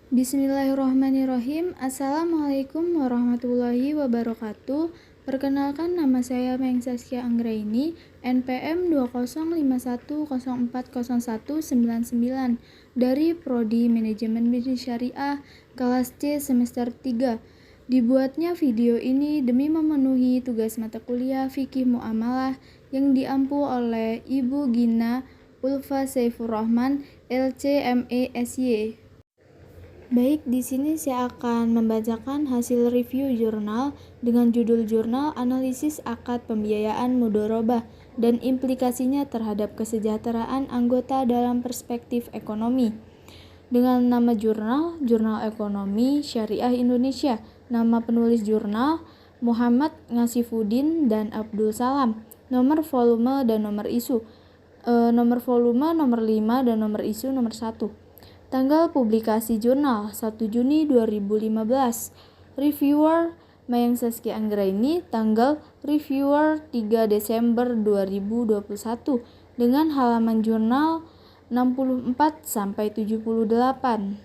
Bismillahirrahmanirrahim. Assalamualaikum warahmatullahi wabarakatuh. Perkenalkan, nama saya Mayang Saskia Anggraini, NPM 2051040199 dari Prodi Manajemen Bisnis Syariah kelas C semester 3. Dibuatnya video ini demi memenuhi tugas mata kuliah Fikih Muamalah yang diampu oleh Ibu Gina Ulfa Saifur Rahman, LC.ME SY. Baik, di sini saya akan membacakan hasil review jurnal dengan judul Jurnal Analisis Akad Pembiayaan Mudharabah dan Implikasinya Terhadap Kesejahteraan Anggota dalam Perspektif Ekonomi. Dengan nama jurnal, Jurnal Ekonomi Syariah Indonesia. Nama penulis jurnal, Muhammad Ngasifuddin dan Abdul Salam. Nomor volume dan nomor isu. Nomor volume nomor 5 dan nomor isu nomor 1. Tanggal publikasi jurnal 1 Juni 2015. Reviewer Mayang Saskia Anggraini. Tanggal reviewer 3 Desember 2021 dengan halaman jurnal 64 sampai 78.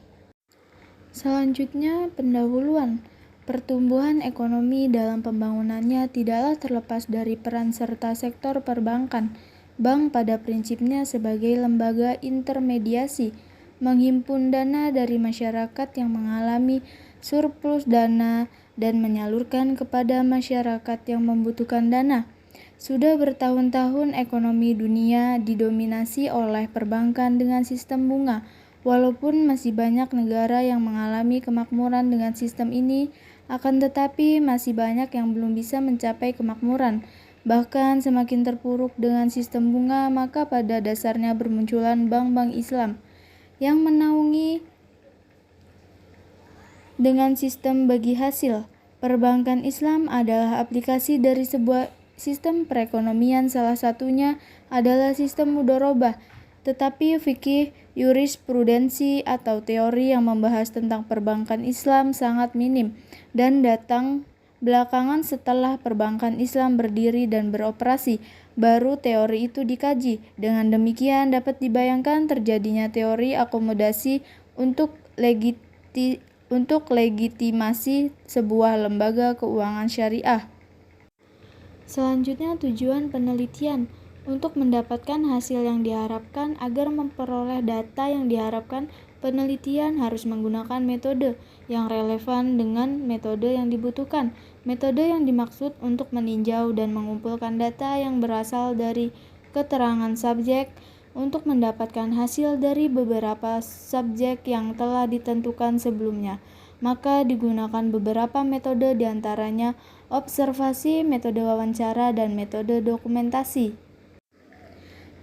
Selanjutnya, pendahuluan. Pertumbuhan ekonomi dalam pembangunannya tidaklah terlepas dari peran serta sektor perbankan. Bank pada prinsipnya sebagai lembaga intermediasi menghimpun dana dari masyarakat yang mengalami surplus dana dan menyalurkan kepada masyarakat yang membutuhkan dana. Sudah bertahun-tahun ekonomi dunia didominasi oleh perbankan dengan sistem bunga. Walaupun masih banyak negara yang mengalami kemakmuran dengan sistem ini, akan tetapi masih banyak yang belum bisa mencapai kemakmuran. Bahkan semakin terpuruk dengan sistem bunga, maka pada dasarnya bermunculan bank-bank Islam yang menaungi dengan sistem bagi hasil. Perbankan Islam adalah aplikasi dari sebuah sistem perekonomian, salah satunya adalah sistem mudharabah. Tetapi fikih, jurisprudensi atau teori yang membahas tentang perbankan Islam sangat minim dan datang belakangan setelah perbankan Islam berdiri dan beroperasi, baru teori itu dikaji. Dengan demikian dapat dibayangkan terjadinya teori akomodasi untuk legitimasi sebuah lembaga keuangan syariah. Selanjutnya, tujuan penelitian. Untuk mendapatkan hasil yang diharapkan, agar memperoleh data yang diharapkan, penelitian harus menggunakan metode yang relevan dengan metode yang dibutuhkan. Metode yang dimaksud untuk meninjau dan mengumpulkan data yang berasal dari keterangan subjek untuk mendapatkan hasil dari beberapa subjek yang telah ditentukan sebelumnya. Maka digunakan beberapa metode, diantaranya observasi, metode wawancara, dan metode dokumentasi.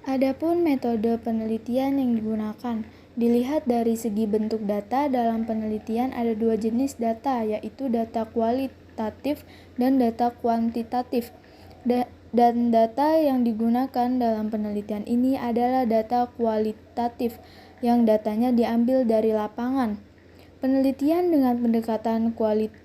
Adapun metode penelitian yang digunakan, dilihat dari segi bentuk data. Dalam penelitian ada dua jenis data, yaitu data kualitatif dan data kuantitatif. Dan data yang digunakan dalam penelitian ini adalah data kualitatif, yang datanya diambil dari lapangan. Penelitian dengan pendekatan kualitatif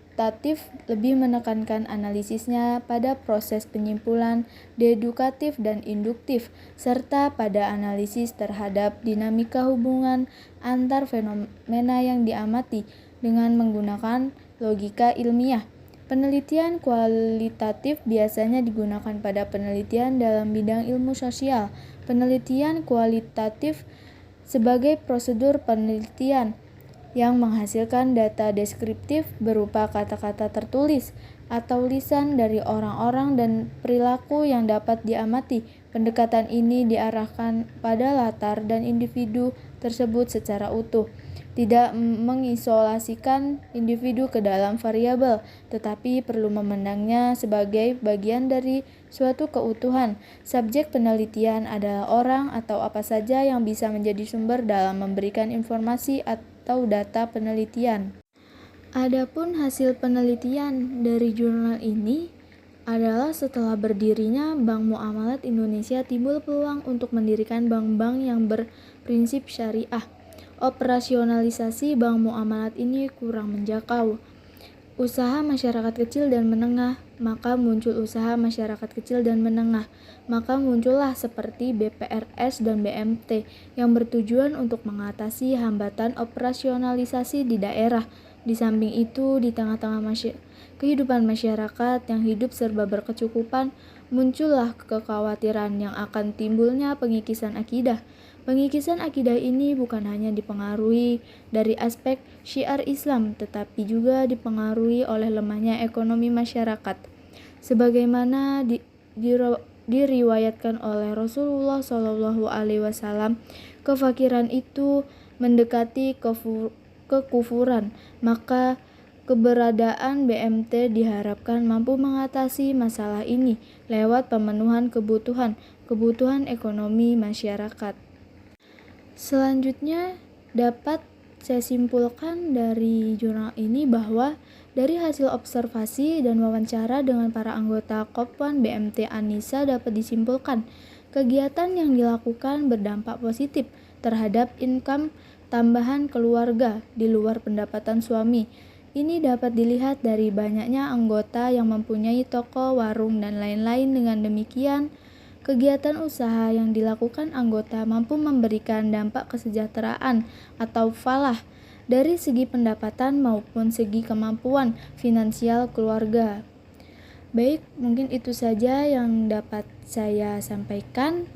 lebih menekankan analisisnya pada proses penyimpulan, dedukatif dan induktif, serta pada analisis terhadap dinamika hubungan antar fenomena yang diamati dengan menggunakan logika ilmiah. Penelitian kualitatif biasanya digunakan pada penelitian dalam bidang ilmu sosial. Penelitian kualitatif sebagai prosedur penelitian yang menghasilkan data deskriptif berupa kata-kata tertulis atau lisan dari orang-orang dan perilaku yang dapat diamati. Pendekatan ini diarahkan pada latar dan individu tersebut secara utuh, tidak mengisolasikan individu ke dalam variabel, tetapi perlu memandangnya sebagai bagian dari suatu keutuhan. Subjek penelitian adalah orang atau apa saja yang bisa menjadi sumber dalam memberikan informasi atau data penelitian. Adapun hasil penelitian dari jurnal ini adalah setelah berdirinya Bank Muamalat Indonesia timbul peluang untuk mendirikan bank-bank yang berprinsip syariah. Operasionalisasi bank muamalat ini kurang menjangkau usaha masyarakat kecil dan menengah maka muncul usaha masyarakat kecil dan menengah. Maka muncullah seperti BPRS dan BMT yang bertujuan untuk mengatasi hambatan operasionalisasi di daerah. Di samping itu, di tengah-tengah kehidupan masyarakat yang hidup serba berkecukupan, muncullah kekhawatiran yang akan timbulnya pengikisan akidah. Pengikisan akidah ini bukan hanya dipengaruhi dari aspek syiar Islam, tetapi juga dipengaruhi oleh lemahnya ekonomi masyarakat. Sebagaimana diriwayatkan oleh Rasulullah SAW, kefakiran itu mendekati kekufuran, maka keberadaan BMT diharapkan mampu mengatasi masalah ini lewat pemenuhan kebutuhan ekonomi masyarakat. Selanjutnya, dapat saya simpulkan dari jurnal ini bahwa dari hasil observasi dan wawancara dengan para anggota Kopwan BMT Anissa dapat disimpulkan kegiatan yang dilakukan berdampak positif terhadap income tambahan keluarga di luar pendapatan suami. Ini dapat dilihat dari banyaknya anggota yang mempunyai toko, warung, dan lain-lain. Dengan demikian, kegiatan usaha yang dilakukan anggota mampu memberikan dampak kesejahteraan atau falah dari segi pendapatan maupun segi kemampuan finansial keluarga. Baik, mungkin itu saja yang dapat saya sampaikan.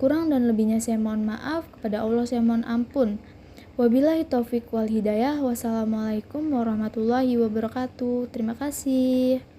Kurang dan lebihnya saya mohon maaf, kepada Allah saya mohon ampun. Wabillahi taufik wal hidayah. Wassalamualaikum warahmatullahi wabarakatuh. Terima kasih.